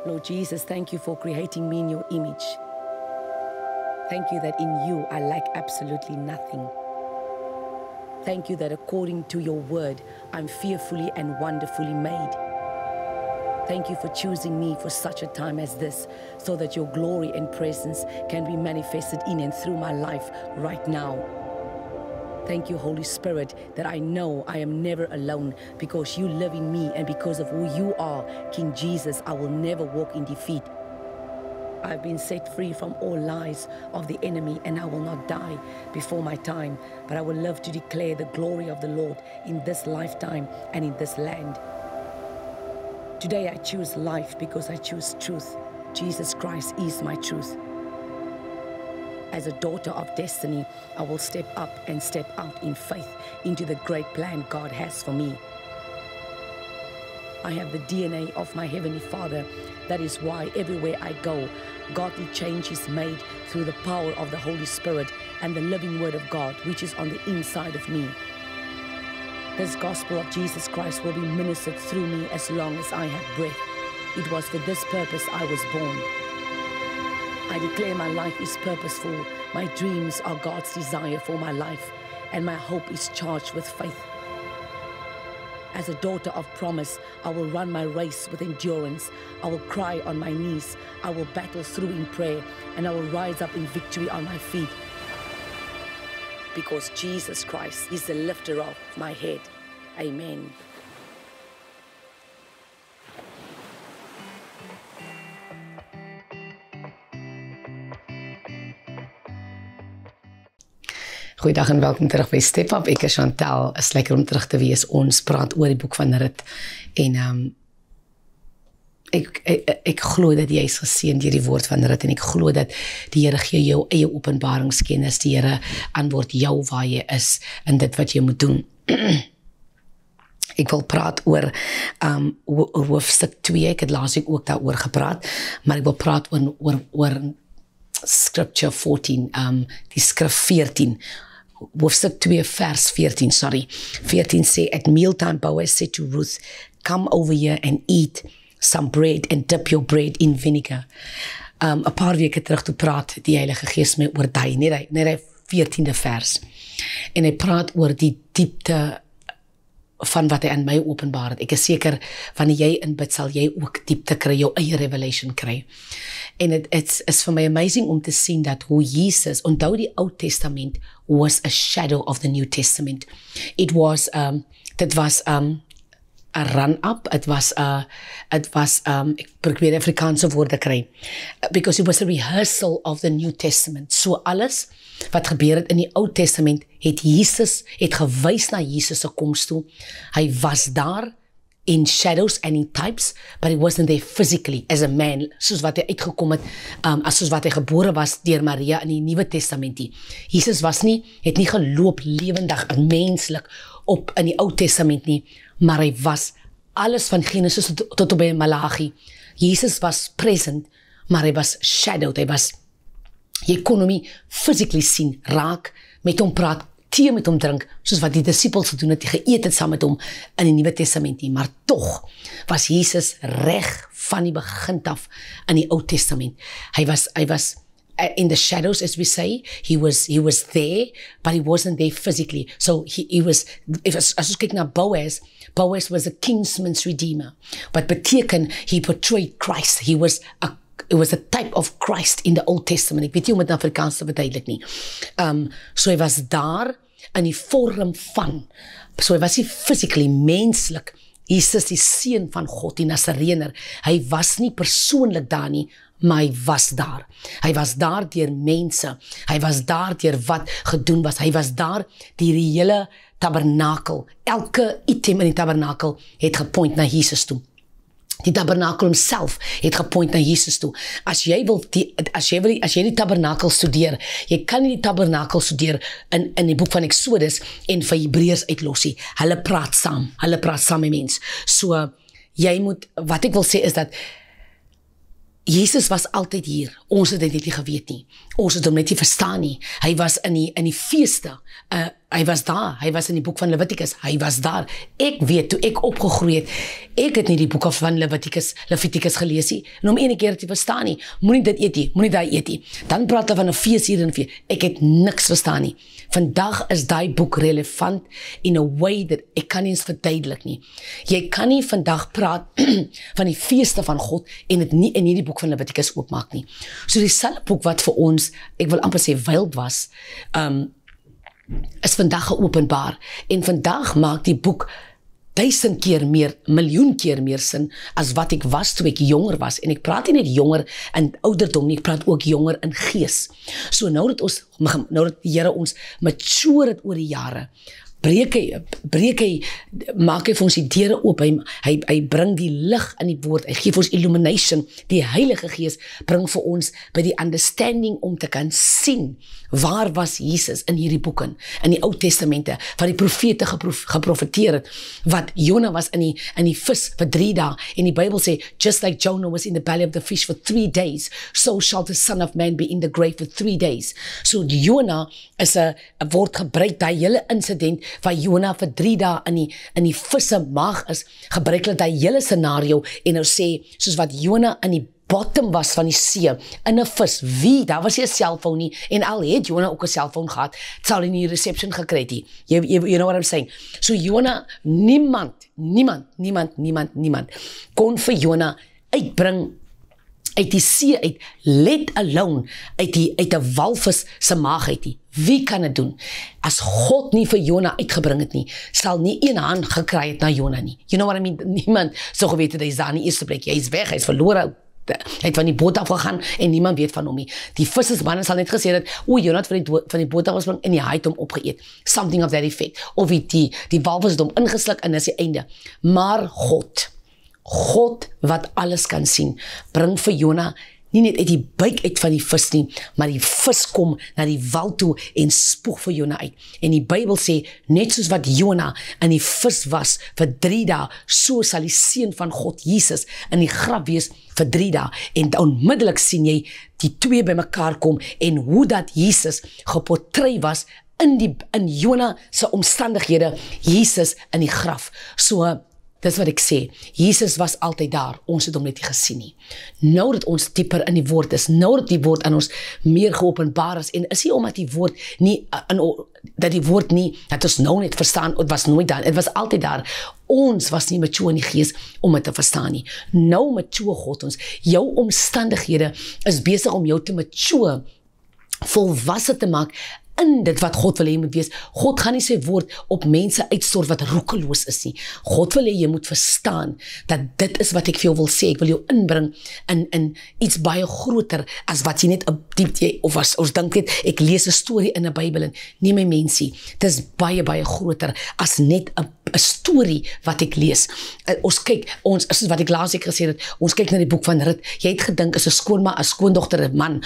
Lord Jesus, thank you for creating me in your image. Thank you that in you I lack absolutely nothing. Thank you that according to your word, I'm fearfully and wonderfully made. Thank you for choosing me for such a time as this, so that your glory and presence can be manifested in and through my life right now. Thank you, Holy Spirit, that I know I am never alone because you live in me, and because of who you are, King Jesus, I will never walk in defeat. I've been set free from all lies of the enemy, and I will not die before my time, but I will live to declare the glory of the Lord in this lifetime and in this land. Today I choose life because I choose truth. Jesus Christ is my truth. As a daughter of destiny, I will step up and step out in faith into the great plan God has for me. I have the DNA of my Heavenly Father. That is why everywhere I go, godly change is made through the power of the Holy Spirit and the living Word of God, which is on the inside of me. This gospel of Jesus Christ will be ministered through me as long as I have breath. It was for this purpose I was born. I declare my life is purposeful. My dreams are God's desire for my life, and my hope is charged with faith. As a daughter of promise, I will run my race with endurance. I will cry on my knees. I will battle through in prayer, and I will rise up in victory on my feet. Because Jesus Christ is the lifter of my head. Amen. Goeiedag en welkom terug by Step Up. Ek is Chantal, is lekker om terug te wees. Ons praat oor die boek van Rut. En ek glo dat jy is geseën deur die woord van Rut, en ek glo dat die Here gee jou eie openbaringskennis. Die Here antwoord jou waar jy is in dit wat jy moet doen. Ek wil praat oor hoofstuk 2. Ek het laasweek ook daaroor gepraat, maar ek wil praat oor scripture 14, die skrif 14. Hoofstuk 2 vers 14, 14 sê, at mealtime Boaz said to Ruth, come over here and eat some bread and dip your bread in vinegar. 'n paar weke terug toe praat die Heilige Gees my oor die, net die 14de vers. En hy praat oor die diepte van wat hy aan my openbaar het. Ek is seker, wanneer jy inbid, sal jy ook diepte kry, jou eie revelation kry. En het is vir my amazing om te sien dat hoe Jesus, onthou die Oud Testament was a shadow of the New Testament. It was, dit was a run-up, het was, ek probeer Afrikaanse woorde kry, because it was a rehearsal of the New Testament. So alles wat gebeur het in die Oud Testament, het gewys na Jesus se koms toe. Hy was daar in shadows and in types, but he wasn't there physically as a man, soos wat hy uitgekom het, soos wat hy gebore was deur Maria in die Nuwe Testamentie. Jesus het nie geloop lewendig menslik op in die Oud Testament nie, maar hy was alles van Genesis tot by Malachi. Jesus was present, maar hy was shadowed, jy kon hom nie physically sien, raak, met hom praat, tee met hom drink, soos wat die disciples gedoen het, die geëet het saam met hom in die Nuwe Testament nie, maar tog was Jesus reg van die begin af in die Oud Testament. Hy was in the shadows, as we say, he was there, but he wasn't there physically. So he was, as ons kyk na Boaz was a kinsman's redeemer, but beteken, he portrayed Christ. It was a type of Christ in the Old Testament. Ek weet nie om het in Afrikaans te verduidelik nie. So hy was daar in die vorm van, so hy was nie physically, menslik, Jesus die seun van God, die Nasarener. Hy was nie persoonlik daar nie, maar hy was daar. Hy was daar deur mense. Hy was daar deur wat gedoen was. Hy was daar deur die hele tabernakel. Elke item in die tabernakel het gepoint na Jesus toe. Die tabernakel homself het gepoint na Jesus toe. As jy die tabernakel studeer, jy kan nie die tabernakel studeer in die boek van Exodus en vir Hebreërs uitlos nie. Hulle praat saam met mens. So, jy moet, wat ek wil sê is dat Jesus was altyd hier. Ons het dit nie geweet nie. Ons het hom net nie verstaan nie. Hy was in die feeste, Hy was daar, hy was in die boek van Levitikus, hy was daar. Ek weet, toe ek opgegroei het, ek het nie die boek van Levitikus gelees nie, en om ene keer te verstaan nie, moenie dit eet nie, moenie daai eet nie. Dan praat hulle van 'n fees hier en 'n fees. Ek het niks verstaan nie. Vandag is daai boek relevant in a way that ek kan nie eens verduidelik nie. Jy kan nie vandag praat van die feeste van God en dit nie in hierdie boek van Levitikus oopmaak nie. So dieselfde boek wat vir ons, ek wil amper sê wild was, is vandag geopenbaar. En vandag maak die boek 1000 keer meer, miljoen keer meer sin as wat ek was toe ek jonger was. En ek praat nie net jonger in ouderdom nie, ek praat ook jonger in gees. So nou dat die Here ons mature het oor die jare, breek hy, maak hy vir ons die deure oop, hy bring die lig in die woord, hy gee vir ons illumination, die Heilige Gees bring vir ons by die understanding om te kan sien, waar was Jesus in hierdie boeken, in die Ou Testamente, wat die profete geprofeteer het, wat Jona was in die vis vir 3 dae, en die Bybel sê, just like Jonah was in the belly of the fish for 3 days, so shall the Son of Man be in the grave for 3 days. So Jona is 'n woord gebruik, daai hele incident, waar Jona vir 3 dae in die visse maag is, gebruik hulle daai hele scenario, en nou sê, soos wat Jona in die bottom was van die see, in 'n vis, daar was nie 'n selfoon nie, en al het Jona ook 'n selfoon gehad, sal hy nie reception gekry het nie. You know what I'm saying? So Jona, niemand kon vir Jona uitbring uit die see uit, let alone uit 'n walvis se maag uit nie. Wie kan dit doen? As God nie vir Jona uitgebring het nie, sal nie een hand gekry het na Jona nie. You know what I mean? Niemand sou geweet het hy is daar in die eerste plek. Hy is weg, hy is verlore. Hy het van die boot af gegaan en niemand weet van hom nie. Die vissersmanne sal net gesê dat, Jona het van die boot af gespring en die haai het hom opgeëet. Something of that effect. Of die walvis het hom ingesluk en dis die einde. Maar God wat alles kan sien, bring vir Jona nie net uit die buik uit van die vis nie, maar die vis kom na die wal toe en spoeg vir Jona uit. En die Bybel sê, net soos wat Jona in die vis was vir 3 dae, so sal die Seun van God, Jesus, in die graf wees vir 3 dae. En onmiddellik sien jy die twee by mekaar kom en hoe dat Jesus geportrei was in Jona se omstandighede, Jesus in die graf. So, dis wat ek sê, Jesus was altyd daar, ons het hom net nie gesien nie. Nou dat ons dieper in die woord is, nou dat die woord aan ons meer geopenbaar is, en is nie omdat die woord nie, dat ons nou net verstaan, het was nooit daar, het was altyd daar, ons was nie mature in die gees om het te verstaan nie. Nou mature God ons, jou omstandighede is besig om jou te mature, volwasse te maak, in dit wat God wil hê jy moet wees. God gaan nie sy woord op mense uitstort wat roekeloos is nie. God wil hê jy moet verstaan dat dit is wat ek vir jou wil sê. Ek wil jou inbring in iets baie groter as wat jy net of as ons dink net, ek lees 'n storie in 'n Bybel en nie my mensie. Dit is baie groter as net 'n storie wat ek lees. Ons kyk, soos wat ek laas ek gesê het, ons kyk na die boek van Rut. Jy het gedink is 'n skoonma, 'n skoondogter, 'n man,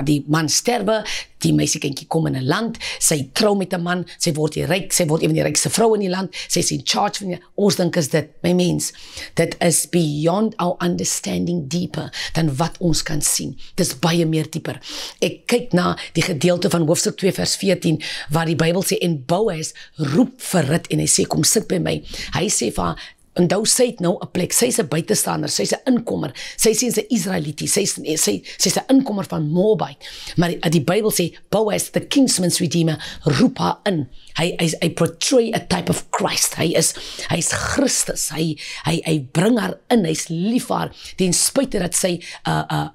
die man sterwe, die meisiekindjie kom in 'n land, sy trou met 'n man, sy word ryk, sy word een van die rykste vroue in die land, sy is in charge van ons dink is dit, my mens, dit is beyond our understanding deeper, dan wat ons kan sien, dit is baie meer dieper. Ek kyk na die gedeelte van hoofstuk 2 vers 14, waar die Bybel sê, en Boas roep vir Rut, en hy sê, kom sit by my, hy sê vir haar, onthou sy het nou 'n plek, sy is 'n buitestander, sy is 'n inkomer, sy is 'n Israelitie, sy is 'n inkomer van Moabite, maar die Bybel sê, Boas, the kinsman's redeemer, roep haar in, hy portray a type of Christ, hy is Christus, hy bring haar in, hy is lief vir haar, ten spyte dat sy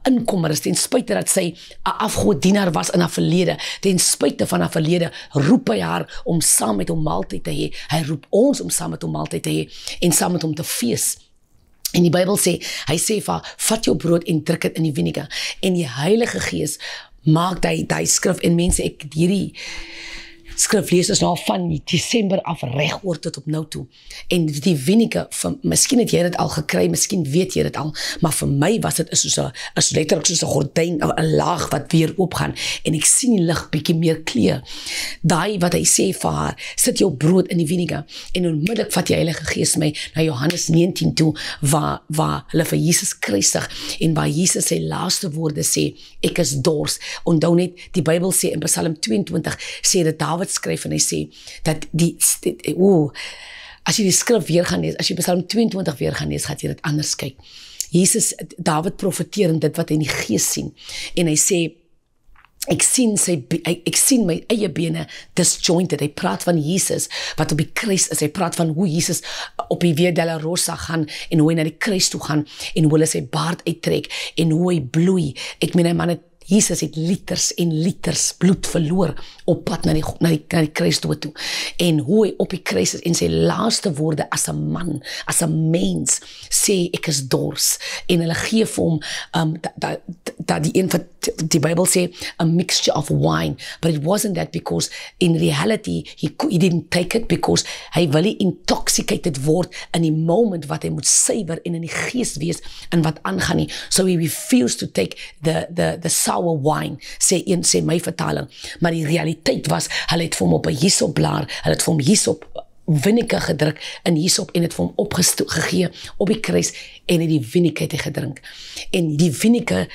inkomer is, ten spyte dat sy 'n afgodienaar was in haar verlede, ten spyte van haar verlede, roep hy haar om saam met hom maaltyd te hê, hy roep ons om saam met hom maaltyd te hê, en saam met hom te fees. En die Bybel sê, hy sê vir haar, vat jou brood en druk dit in die vinegar, en die Heilige Gees maak die skrif, en mense, ek hierdie skrif lees is nou van Desember af reg oor tot op nou toe, en die vinegar, miskien het jy dit al gekry, miskien weet jy dit al, maar vir my was dit letterlik soos 'n gordyn, 'n laag wat weer oopgaan, en ek sien die lig bietjie meer kleur, daai wat hy sê vir haar, sit jou brood in die vinegar, en onmiddellik vat die Heilige Gees my na Johannes 19 toe, waar hulle vir Jesus kruisig, en waar Jesus sy laaste woorde sê, ek is dors, onthou net, die Bybel sê in Psalm 22, sê dat Dawid Dawid skryf en hy sê, dat as jy die skrif weer gaan lees, as jy Psalm 22 weer gaan lees, gaan jy dit anders kyk. Dawid profeteer in dit wat hy in die gees sien, en hy sê, ek sien my eie bene disjointed. Hy praat van Jesus wat op die kruis is. Hy praat van hoe Jesus op die Via Dolorosa gaan en hoe hy na die kruis toe gaan en hoe hulle sy baard uittrek en hoe hy bloei. Ek meen, Jesus het liters en liters bloed verloor op pad na die kruisdood toe. En hoe hy op die kruis is en sy laaste woorde as 'n man, as 'n mens, sê ek is dors. En hulle gee vir hom dat die Bible sê a mixture of wine, but it wasn't that, because in reality he didn't take it because hy wil nie intoxicated word in die moment wat hy moet suiwer en in die gees wees en wat aangaan nie. So he refused to take the sour wine, sê my vertaling. Maar die realiteit was, hulle het vir hom op 'n hyssopblaar, hulle het vir hom hyssop vinegar gedruk in hyssop en het vir hom gegee op die kruis en het die vinegar het hy gedrink. En die vinegar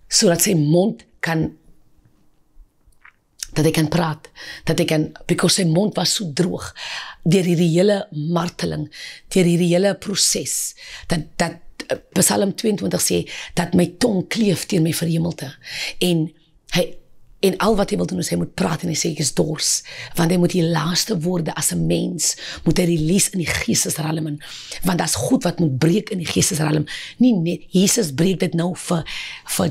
sodat sy mond kan, dat hy kan praat, because sy mond was so droog, deur hierdie hele marteling, deur hierdie hele proses, dat Psalm 22 sê, dat my tong kleef teen my verhemelte, en al wat hy wil doen is, hy moet praat en hy sê, ek is dors, want hy moet die laaste woorde as 'n mens, moet hy release in die geestesralm in, want as goed wat moet breek in die geestesralm, nie net, Jesus breek dit nou vir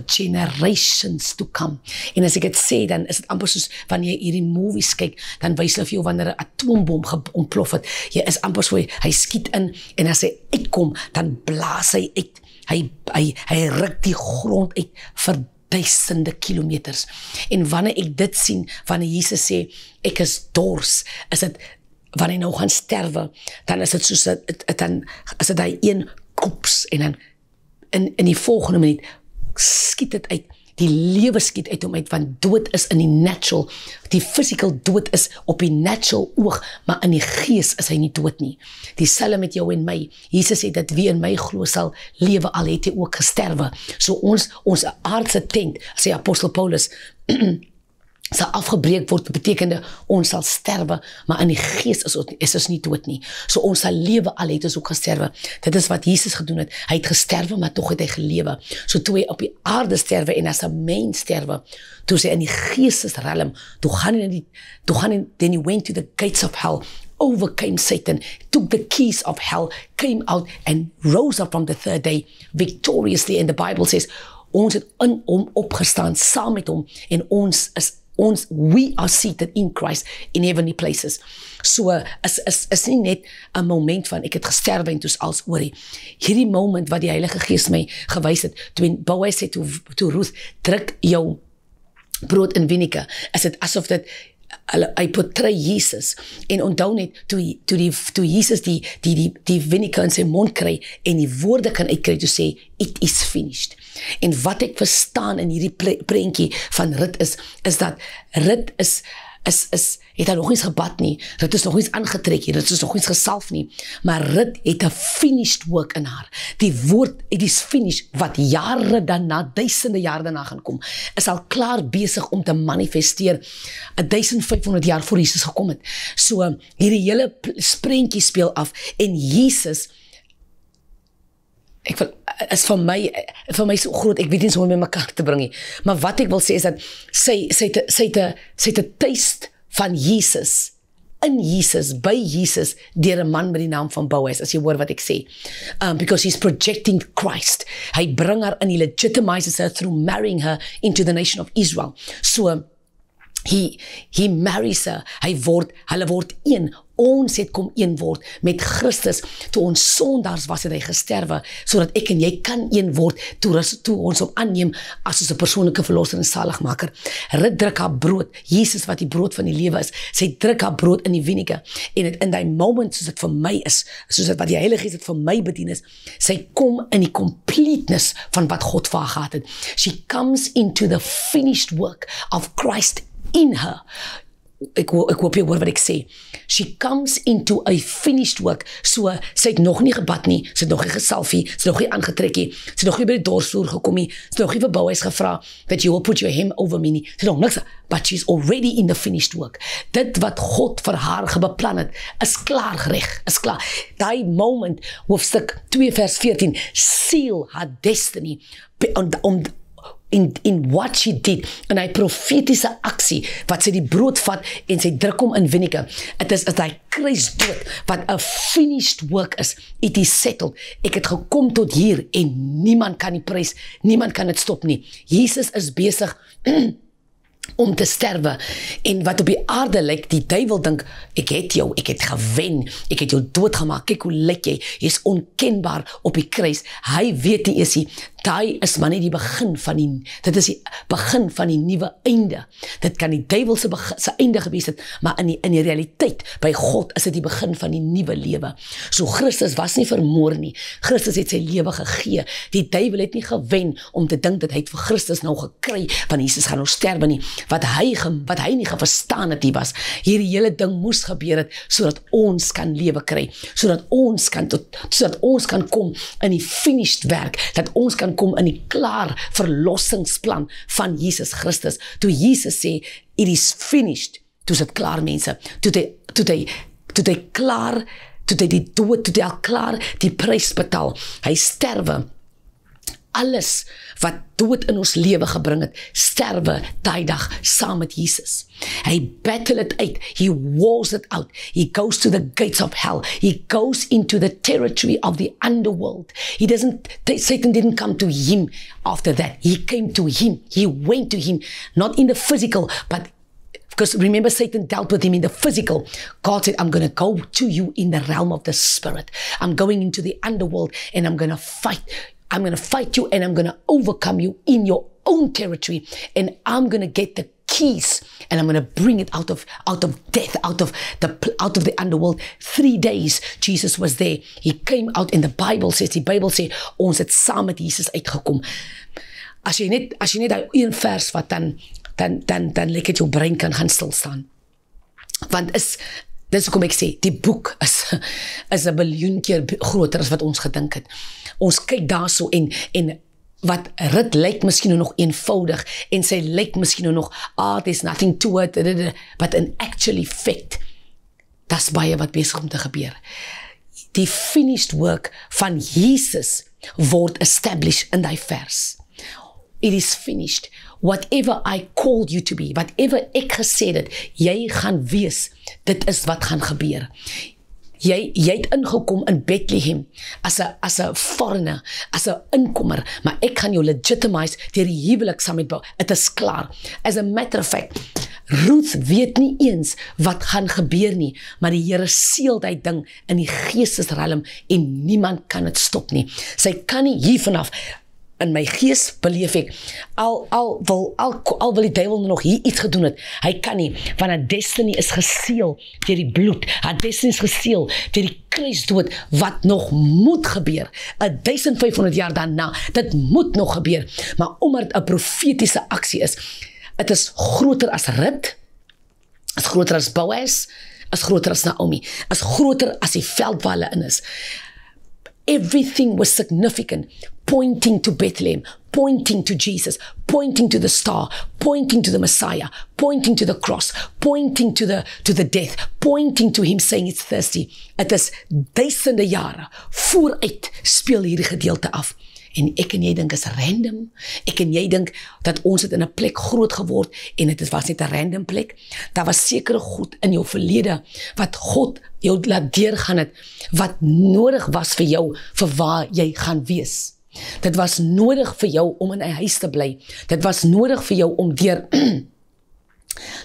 generations to come, en as ek het sê, dan is het amper soos, wanneer jy hierdie movies kyk, dan wys hulle vir jou, wanneer 'n atoombom ontplof het, jy is amper so, hy skiet in, en as hy uitkom, dan blaas hy uit, hy ruk die grond uit, vir duisende kilometers. En wanneer ek dit sien, wanneer Jesus sê, ek is dors, is dit, wanneer hy nou gaan sterwe, dan is dit soos, dan is dit hy een kops, en dan, in die volgende minuut, skiet dit uit, die lewe skiet uit hom uit, want dood is in die natural, die physical dood is op die natural oog, maar in die gees is hy nie dood nie. Dieselfde met jou en my. Jesus sê dat wie in my glo sal lewe, al het hy ook gesterwe. So ons aardse tent, sê apostel Paulus, sal afgebreek word, betekende ons sal sterwe, maar in die gees is ons nie dood nie. So ons sal lewe, al het ons ook gesterwe. Dit is wat Jesus gedoen het. Hy het gesterwe, maar toch het hy gelewe. So toe hy op die aarde sterwe en as 'n mens sterwe, toe sy in die geestesralm, toe gaan hy, then he went to the gates of hell, overcame Satan, took the keys of hell, came out and rose up from the third day victoriously. And the Bible says, ons het in hom opgestaan, saam met hom, en we are seated in Christ in heavenly places. So, is nie net 'n moment van, ek het gesterwe en toes als oorie. Hierdie moment wat die Heilige Gees my gewys het, toe Boaz sê toe Ruth, druk jou brood in vinegar, is dit asof dit, hy portray Jesus, en onthou net, toe Jesus die vinegar in sy mond kry, en die woorde kan uitkry, toe sê, it is finished. En wat ek verstaan in hierdie prentjie van Rut is dat Rut het hy nog eens gebad nie, Rut is nog eens aangetrek nie, Rut is nog eens gesalf nie, maar Rut het 'n finished work in haar. Die woord, it is finished, wat jare daarna, duisende jare daarna gaan kom, is al klaar besig om te manifesteer, 1500 jaar voor Jesus gekom het. So, hierdie hele prentjie speel af, en Jesus, is vir my so groot, ek weet nie so om met mekaar te bring nie, maar wat ek wil sê is dat sy het 'n taste van Jesus, in Jesus, by Jesus, deur 'n man met die naam van Boaz, as jy hoor wat ek sê, because he's projecting Christ, hy bring haar in, he legitimizes her through marrying her into the nation of Israel. So, he marries her, hulle word een, ons het kom een word met Christus, toe ons sondaars was het hy gesterwe, sodat ek en jy kan een word, toe ons hom aanneem as ons 'n persoonlike verlosser en saligmaker. Rut druk haar brood, Jesus wat die brood van die lewe is, sy druk haar brood in die vinegar, en in die moment soos dit vir my is, soos dit wat die Heilige Gees het vir my bedien is, sy kom in die completeness van wat God vir haar gehad het. She comes into the finished work of Christ in her. ek hoop jy hoor wat ek sê. She comes into a finished work. So, sy het nog nie gebad nie, sy het nog nie gesalf nie, sy het nog nie aangetrek nie, sy het nog nie by die dorsvloer gekom nie, sy het nog nie vir Boas gevra, that you will put your hem over me nie, sy het nog niks, but she's already in the finished work. Dit wat God vir haar gebeplan het, is klaar gereg, is klaar. Daai moment, hoofstuk 2 vers 14, seal her destiny, in what she did, en hy profetiese aksie, wat sy die brood vat, en sy druk hom in vinegar, het is hy kruisdood, wat a finished work is, it is settled, ek het gekom tot hier, en niemand kan die prys, niemand kan het stop nie, Jesus is besig, om te sterwe, en wat op die aarde lyk, die duiwel dink, ek het jou, ek het gewen, ek het jou doodgemaak, kyk hoe lyk jy, jy is onkenbaar op die kruis, hy weet nie is hy, daai is maar net die begin van die, dit is die begin van die nuwe einde, dit kan die duiwel se einde gewees het, maar in die realiteit, by God is dit die begin van die nuwe lewe, so Christus was nie vermoor nie, Christus het sy lewe gegee, die duiwel het nie gewen, om te dink dat hy het vir Christus nou gekry, van Jesus gaan nou sterwe nie, wat hy nie verstaan het nie was, hierdie hele ding moes gebeur het, sodat ons kan lewe kry, sodat ons kan kom in die finished werk, dat ons kan kom in die klaar verlossingsplan van Jesus Christus. Toe Jesus sê, it is finished, toe is het klaar mense, toe hy klaar, toe hy die dood, toe hy al klaar die prys betaal, hy sterwe, alles wat dood in ons lewe gebring het, sterwe daai dag saam met Jesus. Hy battle it uit, he wars it out, he goes to the gates of hell, he goes into the territory of the underworld. Satan didn't come to him after that, he came to him, he went to him, not in the physical, but because remember Satan dealt with him in the physical. God said, I'm going to go to you in the realm of the spirit. I'm going into the underworld and I'm going to fight you and I'm going to overcome you in your own territory, and I'm going to get the keys and I'm going to bring it out of death, out of the underworld. 3 days Jesus was there. He came out, and the Bible says, ons het saam met Jesus uitgekom. As jy net daai een vers wat dan lyk het jou brein kan gaan stilstaan. Want dis hoekom ek sê, die boek is 'n biljoen keer groter as wat ons gedink het. Ons kyk daarso en wat Rut lyk miskien nog eenvoudig, en sy lyk miskien nog, there's nothing to it, but in actually fact, das baie wat besig om te gebeur. Die finished work van Jesus word established in die vers. It is finished. Whatever I called you to be, whatever ek gesê het, jy gaan wees, dit is wat gaan gebeur. Jy het ingekom in Bethlehem as 'n foreigner, as 'n inkomer, maar ek gaan jou legitimize deur die huwelik saam met jou. Dit is klaar. As a matter of fact, Ruth weet nie eens wat gaan gebeur nie, maar die Here seël die ding in die geestesriem en niemand kan dit stop nie. Sy kan nie hier vanaf, in my gees beleef ek, al wil die duiwel nog hier iets gedoen het, hy kan nie, want haar destiny is geseël deur die bloed, haar destiny is geseël deur die kruisdood, wat nog moet gebeur, 1500 jaar daarna, dit moet nog gebeur, maar omdat het 'n profetiese aksie is, het is groter as Rut, is groter as Boas, is groter as Naomi, is groter as die veld waar hulle in is. Everything was significant, pointing to Bethlehem, pointing to Jesus, pointing to the star, pointing to the Messiah, pointing to the cross, pointing to the death, pointing to him saying it's thirsty. Het is duisende jare vooruit speel hierdie gedeelte af. En ek en jy dink is random, ek en jy dink dat ons het in 'n plek groot geword, en het was net 'n random plek. Daar was sekere goed in jou verlede, wat God jou laat deurgaan het, wat nodig was vir jou, vir waar jy gaan wees. Dit was nodig vir jou om in 'n huis te bly, dit was nodig vir jou om deur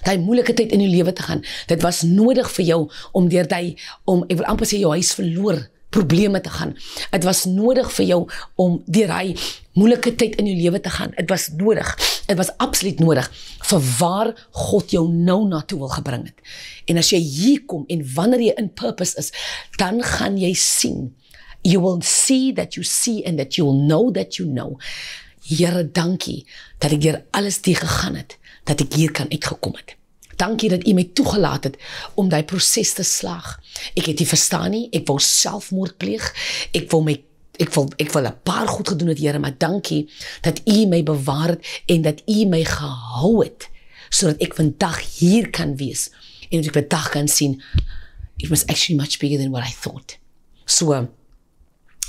die moeilike tyd in jou lewe te gaan, dit was nodig vir jou om deur ek wil amper sê jou huis verloor, probleme te gaan. Het was nodig vir jou om deur hy moeilike tyd in jou lewe te gaan. Het was nodig. Het was absoluut nodig vir waar God jou nou naartoe wil gebring het. En as jy hier kom en wanneer jy in purpose is, dan gaan jy sien. You will see that you see and that you will know that you know. Here, dankie dat ek deur alles die gegaan het, dat ek hier kan uitgekom het. Dankie dat U my toegelaat het om daai proses te slaag. Ek het nie verstaan nie, ek wou selfmoord pleeg, ek wil 'n paar goed gedoen het, Here, maar dankie dat U my bewaar het en dat U my gehou het, sodat ek vandag hier kan wees en dat ek vandag kan sien, it was actually much bigger than what I thought. So,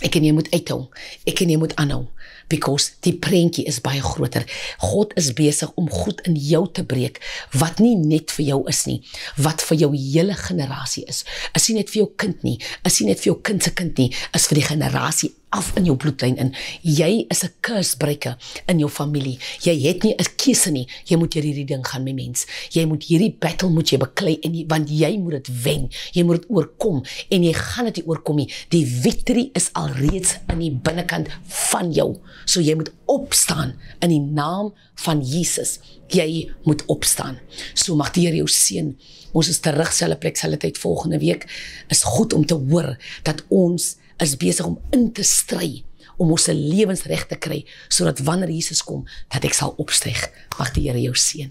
ek en jy moet uithou, ek en jy moet aanhou, because die prentjie is baie groter. God is besig om goed in jou te breek, wat nie net vir jou is nie, wat vir jou hele generasie is nie net vir jou kind nie, is nie net vir jou kind se kind nie, is vir die generasie af in jou bloedlyn in. Jy is 'n cursebreker in jou familie. Jy het nie 'n keuse nie. Jy moet hierdie ding gaan, my mens. Jy moet hierdie battle beklei want jy moet dit wen. Jy moet dit oorkom en jy gaan dit nie oorkom nie. Die victory is alreeds in die binnekant van jou. So jy moet opstaan in die naam van Jesus. Jy moet opstaan. So mag die Here jou seën. Ons is terug selfe plek, selfe tyd volgende week. Is goed om te hoor dat ons is besig om in te stry, om ons lewens reg te kry, sodat wanneer Jesus kom, dat ek sal opstyg. Mag die Here jou seën.